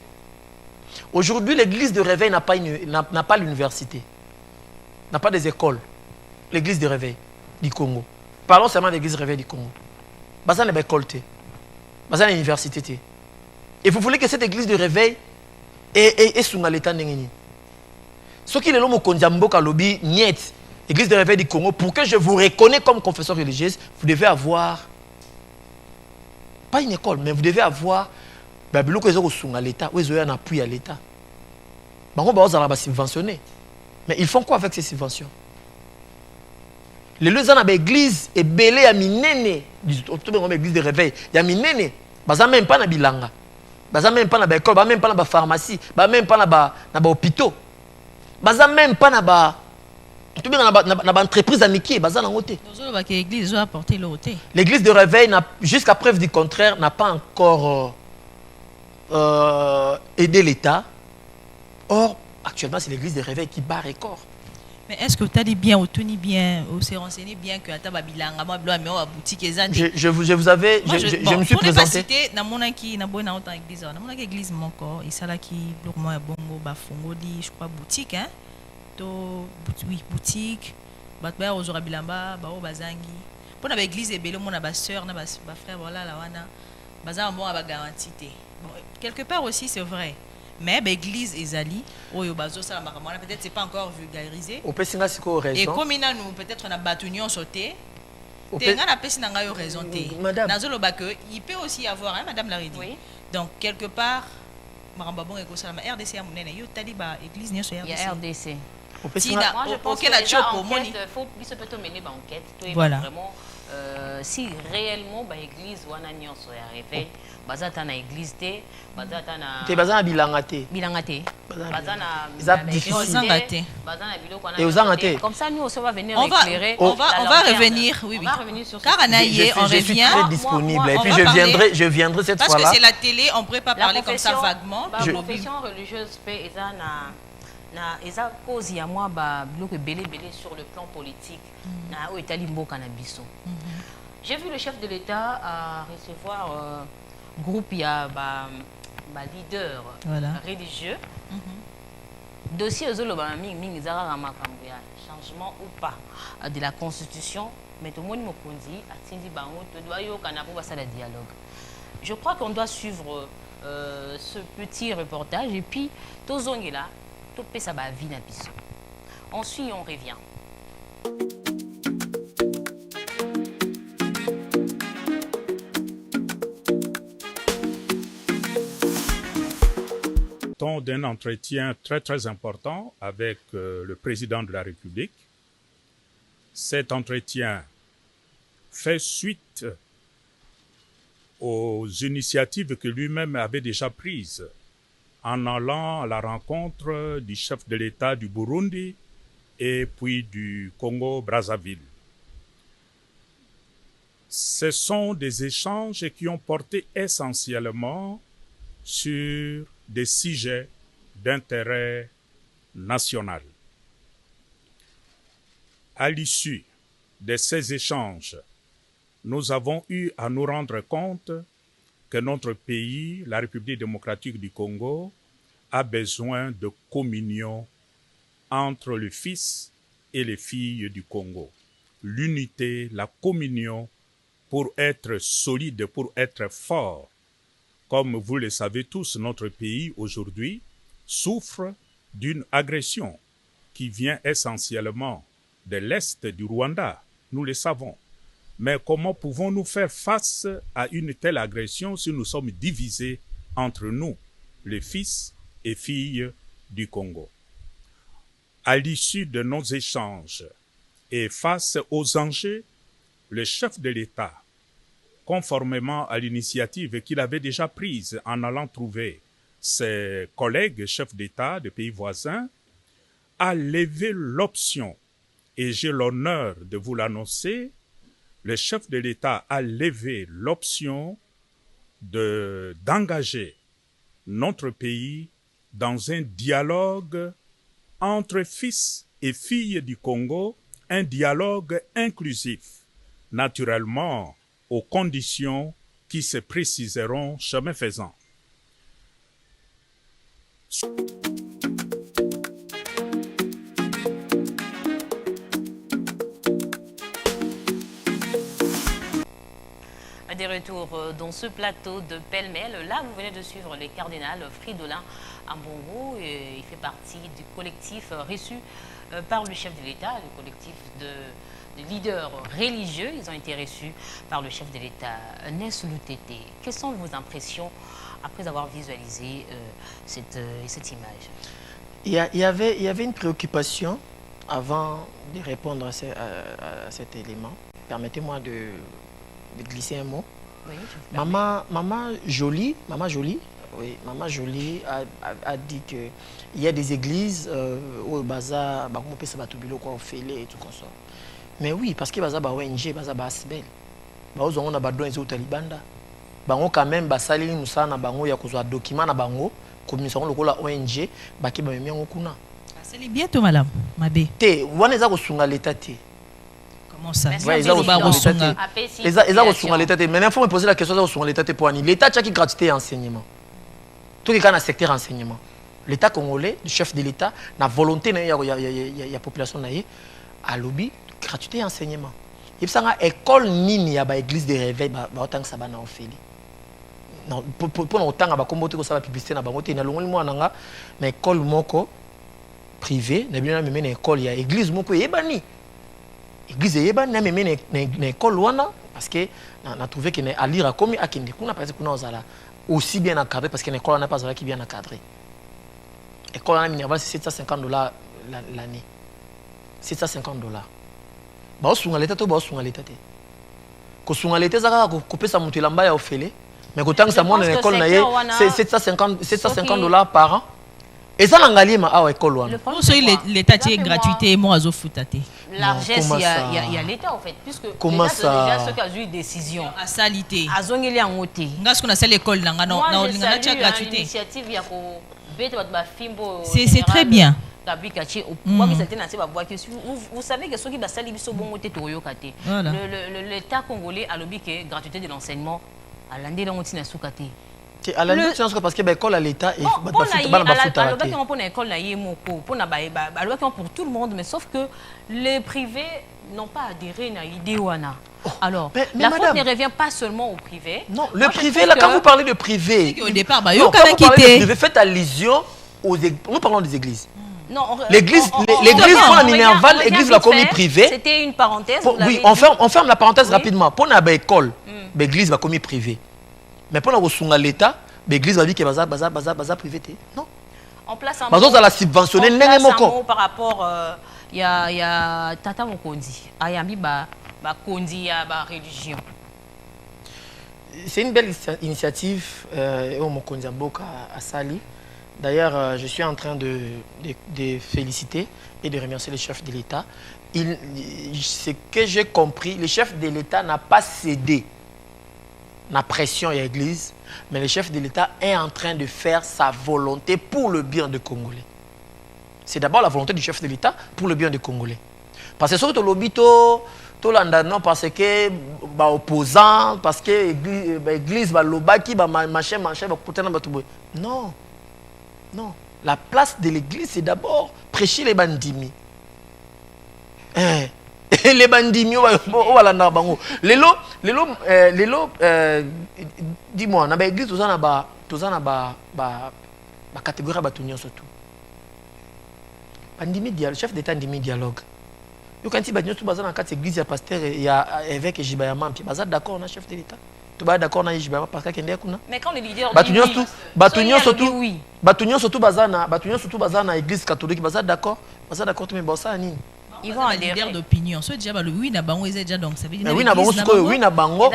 Aujourd'hui, l'église de réveil n'a pas l'université, n'a pas des écoles. L'église de réveil du Congo. Parlons seulement de l'église de réveil du Congo. Bazan n'est pas école, bazan n'est université. Et vous voulez que cette église de réveil est sous l'état n'engeni. Ce qui est l'homme au Kondiamboka lobby, niet, église de réveil du Congo, pour que je vous reconnais comme confesseur religieuse, vous devez avoir, pas une école, mais vous devez avoir, l'État, où ils ont un appui à l'État. Ils ont subventionné. Mais ils font quoi avec ces subventions? Les gens ont l'église et belé à minene, l'église de réveil, il y a minene, ils n'ont même pas na bilanga, ils n'ont même pas na école, ils n'ont même pas na pharmacie, ils n'ont même pas na hôpital. Baza même pas na entreprise amitié, baza nangote. L'église de réveil, jusqu'à preuve du contraire, n'a pas encore aidé l'État. Or, actuellement, c'est l'église de réveil qui bat record. Mais est-ce que tu as dit bien, ou tu bien, ou s'est renseigné bien que tu as bilanga, boutique et je vous avais, je me suis présenté. Dans mon église, mon corps, et ça là qui bloque moi bongo bafongo di, je crois boutique hein. Oui, boutique. Batba aux bilamba, bao bazangi. Pour la église et bello mon ba sœur, na ba frère voilà la wana. Bazan bon ba garantie. Bon, quelque part aussi c'est vrai. Mais l'église Ezali, peut-être c'est pas encore vulgarisé. Et comme nous peut-être on a battu nous sauté. Madame, il peut aussi y avoir, hein, Madame Laridi. Oui. Donc quelque part, RDC a mon église il y a RDC. Moi je pense que faut peut-être mener enquête. Voilà. Vraiment, si réellement l'église ou un agneau soit arrivé. Bazata na église té, bazata na bazana bilangate. Bilangate. Bazana difficile. Bazana biloko na. Et aux angaté. Comme ça nous on va venir éclairer. On va revenir, oui. On va revenir sur car Anaïe, on revient. Je suis très disponible et puis je viendrai cette fois-là. Parce que c'est la télé, on ne pourrait pas parler comme ça vaguement. La confession religieuse paix eza na eza cause ya moi ba biloko belé sur le plan politique na o etali mboka na biso. J'ai vu le chef de l'État recevoir groupe il y a leader religieux dossier ozoloba mingi zaka makambo ya changement ou pas de la constitution mais tout le monde mokonzi atindi bango to doit yokana pour ça le dialogue. Je crois qu'on doit suivre ce petit reportage et puis tozongela to pesa ba vie na biso. On suit, on revient. D'un entretien très important avec le président de la République. Cet entretien fait suite aux initiatives que lui-même avait déjà prises en allant à la rencontre du chef de l'État du Burundi et puis du Congo-Brazzaville. Ce sont des échanges qui ont porté essentiellement sur des sujets d'intérêt national. À l'issue de ces échanges, nous avons eu à nous rendre compte que notre pays, la République démocratique du Congo, a besoin de communion entre le fils et les filles du Congo. L'unité, la communion pour être solide, pour être fort. Comme vous le savez tous, notre pays aujourd'hui souffre d'une agression qui vient essentiellement de l'Est du Rwanda. Nous le savons. Mais comment pouvons-nous faire face à une telle agression si nous sommes divisés entre nous, les fils et filles du Congo? À l'issue de nos échanges et face aux enjeux, le chef de l'État, conformément à l'initiative qu'il avait déjà prise en allant trouver ses collègues chefs d'État de pays voisins, a levé l'option, et j'ai l'honneur de vous l'annoncer, le chef de l'État a levé l'option d'engager notre pays dans un dialogue entre fils et filles du Congo, un dialogue inclusif, naturellement aux conditions qui se préciseront chemin faisant. Des retours dans ce plateau de pêle-mêle. Là, vous venez de suivre le cardinal Fridolin Ambongo. Il fait partie du collectif reçu par le chef de l'État, le collectif de leaders religieux. Ils ont été reçus par le chef de l'État, Ness Lutete. Quelles sont vos impressions après avoir visualisé cette image? Il y avait une préoccupation avant de répondre à cet élément. Permettez-moi de glisser un mot. Oui, Maman Jolie a dit qu'il y a des églises au Baza, et tout comme ça. Mais oui, parce que Baza ONG, Baza Asbel. Baza on a badon les Talibanda. Bango quand même basali musana bango ya kozwa document na bango commission lokola ONG baki ba memi ngokuna. C'est bientôt madame Mabe. Te wana eza kosunga l'état te. Comment ça? Ils ont l'état. Maintenant, il faut me poser la question sur l'état pour l'année. L'État a qui gratuité et enseignement. Tout le cas dans le secteur enseignement. L'État congolais, le chef de l'État, la volonté de la population a lobby gratuité et enseignement. Il y a une école nini, il y a une église de réveil, autant que ça va en faire. Pour autant, il y a une publicité, il y a une école privée, il y a une école, il y a une église, il y a une église yeba na meme na école wana parce que na trouvé que à lire comme akende kuna parce que kuna ozala aussi bien encadré parce que l'école n'a pas qui bien encadré. École na minerval c'est $750 l'année. $750. Ba osunga l'état to ba osunga l'état te. Ko sunga l'état zaka ko pesa mutu elamba ya ofele mais ko tangisa mwana na école na ye c'est $750 par an. Et ça l'angalie ma à école wana. L'état est gratuité et moi azo futate. Largesse, il y a l'État en fait, puisque l'État c'est déjà ceux qui ont eu une décision. À salité. À zongeli en ôté. Parce qu'on a cette école là, non, on a gratuité. L'initiative il y a c'est très bien. Vous savez que ceux qui basali biso bongo te toyo kate. L'État congolais a lobby que gratuité de l'enseignement alandi longo tina sukati. À la limite, parce que l'école à l'État est pour tout le monde, mais sauf que les privés n'ont pas adhéré à l'idée. Alors, mais la faute ne revient pas seulement au privé. Non, le privé, là, quand vous parlez de privé, au départ, quand vous parlez de privé, faites allusion aux églises. Nous parlons des églises. L'église, pour la Minerval, l'église la commis privée. C'était une parenthèse. Oui, on ferme la parenthèse rapidement. Pour la école, l'église va commis privée. Mais pour la l'État, l'église va dire que c'est privé. Non. En place un mot. La subventionner, par rapport, il y a Tata Mokondi. Ayami ba Kondi ya ba religion. C'est une belle initiative au Mokondi Mboka à Sali. D'ailleurs, je suis en train de féliciter et de remercier le chef de l'État. Ce que j'ai compris, le chef de l'État n'a pas cédé la pression à l'église, mais le chef de l'État est en train de faire sa volonté pour le bien des Congolais. C'est d'abord la volonté du chef de l'État pour le bien des Congolais. Parce que surtout l'obito, tout l'andano parce que opposant, parce que l'église va l'obaki, machin, va côté non, non. La place de l'église, c'est d'abord prêcher les bandimi. Les bandits, dis-moi, dans l'église, tout ça, catégorie de surtout. Le chef d'État dit dialogue. Quand il y a l'église, il y a pasteur, il y a évêque et Jibayama, il y a d'accord, on a chef de l'État. Tu vas d'accord avec Jibayama parce qu'il y a mais quand les leaders disent l'église catholique, d'accord, mais bon ça, ils vont adhérer d'opinion. Soit déjà le oui na bango est déjà donc ça veut dire oui na bango suko oui na bango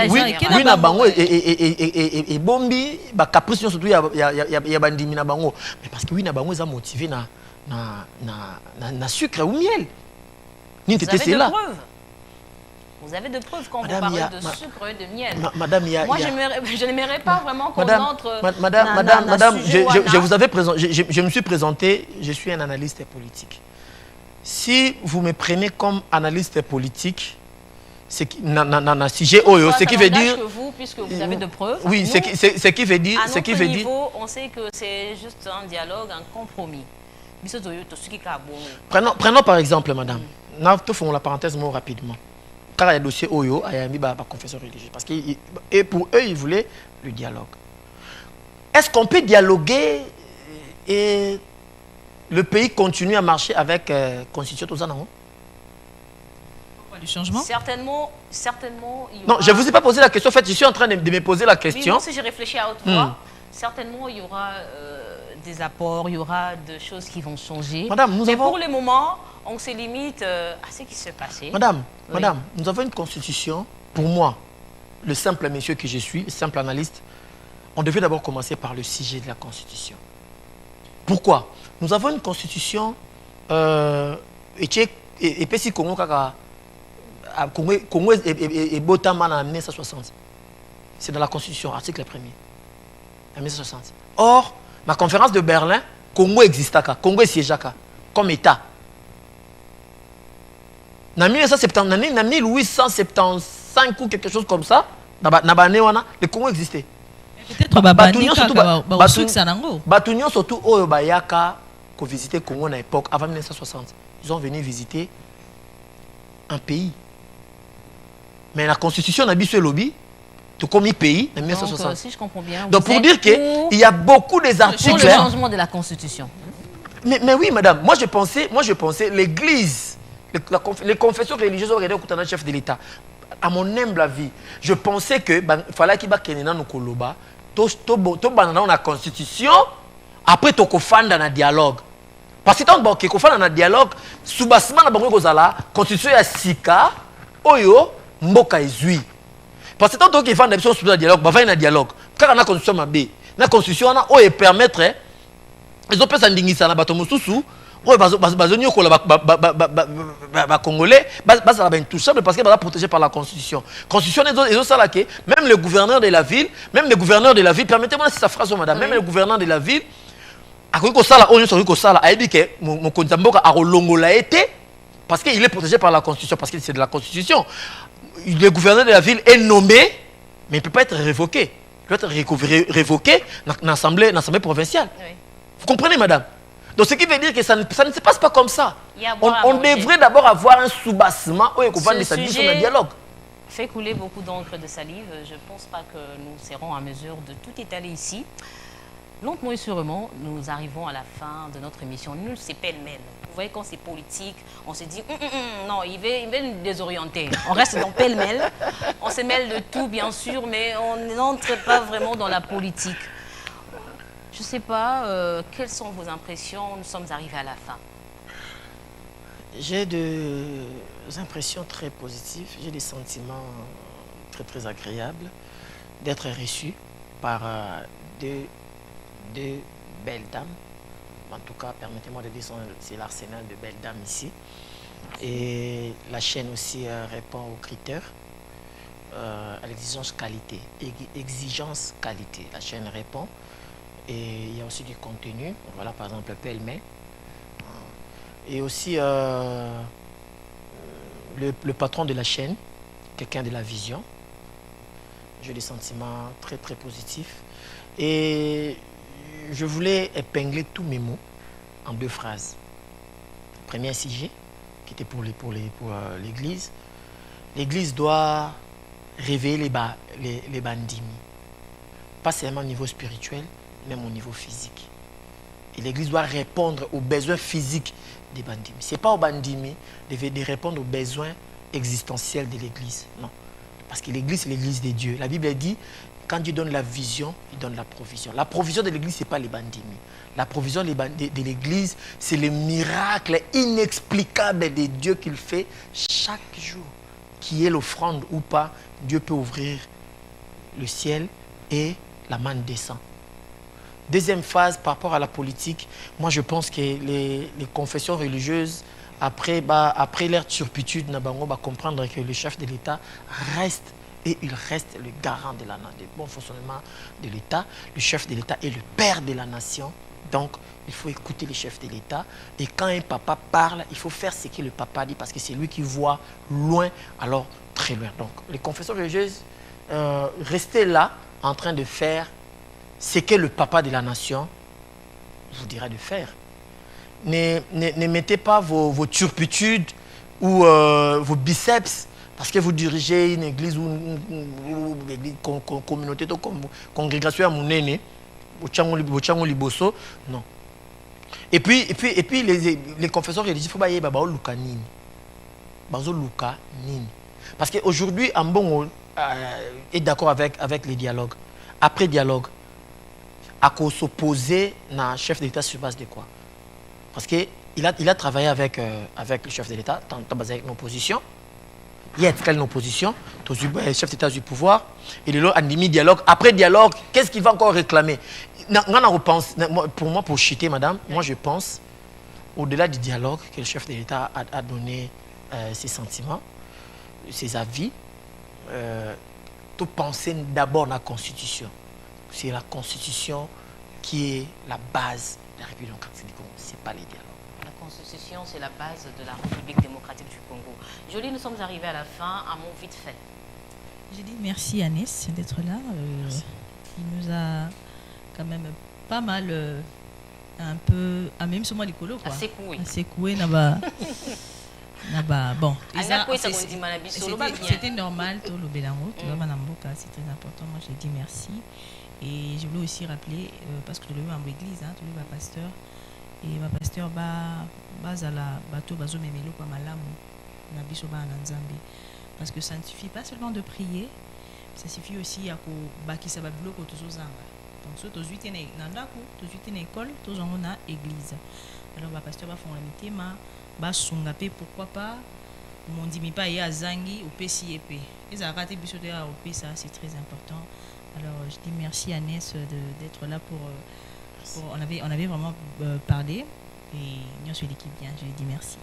et bombi ba caprice surtout ya bandimi na bango mais parce que oui na bango est motivé na sucre ou miel. Ni tété c'est là. Vous avez de preuves quand vous parlez de sucre et de miel. Madame, moi je n'aimerais pas vraiment qu'on entre. Madame, je vous avais présenté, je me suis présenté, je suis un analyste politique. Si vous me prenez comme analyste politique, c'est qui veut dire que vous, puisque vous avez de preuves. Oui, ce qui veut dire, ce qui veut dire. On sait que c'est juste un dialogue, un compromis. Prenons par exemple, madame. Nous faisons la parenthèse mot rapidement. Car il y a dossier Oyo, il y a un confesseur religieux. Parce que pour eux, ils voulaient le dialogue. Est-ce qu'on peut dialoguer et le pays continue à marcher avec Constitution tout ça, non? Du changement? Certainement. Non, je ne vous ai pas posé la question. En fait, je suis en train de me poser la question. Oui, moi aussi, j'ai réfléchi à haute voix. Certainement, il y aura des apports, il y aura des choses qui vont changer. Madame, pour le moment, on se limite à ce qui s'est passé. Madame, nous avons une constitution. Pour moi, le simple monsieur que je suis, le simple analyste, on devait d'abord commencer par le sujet de la constitution. Pourquoi? Nous avons une constitution et puis si Congo est Botama en 1960. C'est dans la constitution, article 1er. En 1960. Or, la conférence de Berlin, Congo existe, Congo est siégé comme État. En 1875 ou quelque chose comme ça, le Congo existait. Peut-être Batunion surtout au Bayaka qui visité Congo à l'époque avant 1960. Ils ont venu visiter un pays. Mais la constitution n'a pas ce lobby. Tout comme pays en 1960. Donc, si je comprends bien. Donc pour dire qu'il y a beaucoup des articles. Pour le changement de la constitution. Mais oui, madame. Moi je pensais l'église, les confessions religieuses auraient été le chef de l'État. À mon humble avis, je pensais que fallait qu'il y ait un koloba, tout dans la constitution, après tu fais dans un dialogue. Parce que tant que tu fais dans un dialogue, sous basement la constitution est sika, oyo mboka ezui. Parce que tant que tu fais dans un dialogue, va y un dialogue. Car la constitution m'a bé, la constitution a permettre, ils ont fait ça ndingisa na bato mususu. Oui, les Congolais sont intouchables parce qu'ils sont protégés par la Constitution. La Constitution est ça là que même le gouverneur de la ville, permettez-moi cette phrase, madame, même le gouverneur de la ville, a dit que mon Konzamboka a relongolé été parce qu'il est protégé par la Constitution, parce que c'est de la Constitution. Le gouverneur de la ville est nommé, mais il ne peut pas être révoqué. doit être révoqué dans l'Assemblée provinciale. Oui. Vous comprenez, madame? Donc, ce qui veut dire que ça ne se passe pas comme ça. On manger. devrait d'abord avoir un soubassement où on va Ce décider un dialogue. Fait couler beaucoup d'encre de salive. Je ne pense pas que nous serons en mesure de tout étaler ici. Lentement et sûrement, nous arrivons à la fin de notre émission. Nul c'est pêle-mêle. Vous voyez, quand c'est politique, on se dit non, il va nous désorienter. On reste dans pêle-mêle. On se mêle de tout, bien sûr, mais on n'entre pas vraiment dans la politique. Je ne sais pas, quelles sont vos impressions? Nous sommes arrivés à la fin. J'ai des impressions très positives. J'ai des sentiments très, très agréables d'être reçu par deux belles dames. En tout cas, permettez-moi de dire que c'est l'arsenal de belles dames ici. Et la chaîne aussi répond aux critères, à l'exigence qualité. Exigence qualité. La chaîne répond. Et il y a aussi du contenu. Voilà, par exemple, Pêle-mêle. Et aussi le patron de la chaîne, quelqu'un de la vision. J'ai des sentiments très, très positifs. Et je voulais épingler tous mes mots en 2 phrases. Premier sujet, qui était pour l'Église. L'Église doit réveiller les bandits. Pas seulement au niveau spirituel, même au niveau physique. Et l'Église doit répondre aux besoins physiques des bandits. Ce n'est pas aux bandits de répondre aux besoins existentiels de l'Église. Non. Parce que l'Église, c'est l'Église des dieux. La Bible dit, quand Dieu donne la vision, il donne la provision. La provision de l'Église, ce n'est pas les bandits. La provision de l'Église, c'est le miracle inexplicable des dieux qu'il fait chaque jour. Qui est l'offrande ou pas, Dieu peut ouvrir le ciel et la manne descend. Deuxième phase, par rapport à la politique, moi je pense que les confessions religieuses, après leur turpitude, va comprendre que le chef de l'État reste, et il reste le garant du bon fonctionnement de l'État. Le chef de l'État est le père de la nation, donc il faut écouter le chef de l'État. Et quand un papa parle, il faut faire ce que le papa dit, parce que c'est lui qui voit loin, alors très loin. Donc les confessions religieuses, restez là en train de faire ce que le papa de la nation vous dira de faire. Ne mettez pas vos turpitudes ou vos biceps parce que vous dirigez une église ou une communauté, une congrégation à mon aîné, non. Et puis les confesseurs religieux, il faut pas y aller, parce qu'aujourd'hui, Ambongo est d'accord avec les dialogues. Après dialogue, à s'opposer à chef de l'État sur base de quoi? Parce qu'il a travaillé avec le chef de l'État, basé avec l'opposition. Il y a une opposition, le chef d'État du pouvoir, et le a mis dialogue. Après dialogue, qu'est-ce qu'il va encore réclamer? Pour moi, pour chuter, madame, moi je pense, au-delà du dialogue, que le chef de l'État a donné ses sentiments, ses avis, tout penser d'abord à la Constitution. C'est la Constitution qui est la base de la République démocratique du Congo, ce n'est pas les dialogues. La Constitution, c'est la base de la République démocratique du Congo. Jolie, nous sommes arrivés à la fin, un mot vite fait. J'ai dit merci Agnès d'être là. Il nous a quand même pas mal, un peu, même sur moi l'écolo quoi. Assez coué. Assez coué, bon. C'était normal, tout le Bélango, c'est très important. Moi, j'ai dit merci. Et je voulais aussi rappeler, parce que je l'ai eu en église, tu l'as eu pasteur. Et ma pasteur, parce que ça ne suffit pas seulement de prier, ça suffit aussi à bakisa babiloko tozozanga. Donc, so tozuite na ndako, tozuite na école, tozongo na église. Alors, ma pasteur va faire un thème. Basungapé, pourquoi pas mon dimi pas y a zangi au PCP et ça raté bisoté au P, ça c'est très important. Alors je dis merci à Agnès d'être là pour on avait vraiment parlé et nous sommes l'équipe bien, je lui dis merci.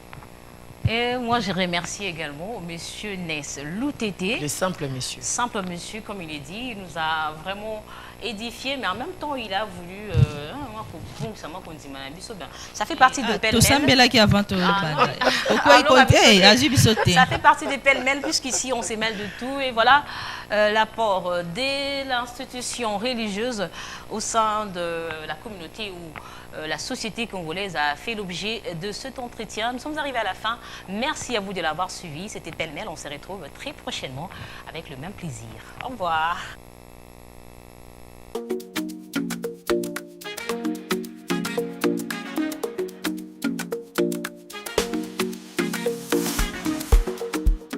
Et moi je remercie également monsieur Ness Loutété. Le simple monsieur. Simple monsieur, comme il est dit, il nous a vraiment édifié, mais en même temps, il a voulu... ça fait partie de pêle-mêle. Ça fait partie des pêle-mêle, puisqu'ici, on se mêle de tout. Et voilà l'apport de l'institution religieuse au sein de la communauté où la société congolaise a fait l'objet de cet entretien. Nous sommes arrivés à la fin. Merci à vous de l'avoir suivi. C'était pêle-mêle. On se retrouve très prochainement avec le même plaisir. Au revoir.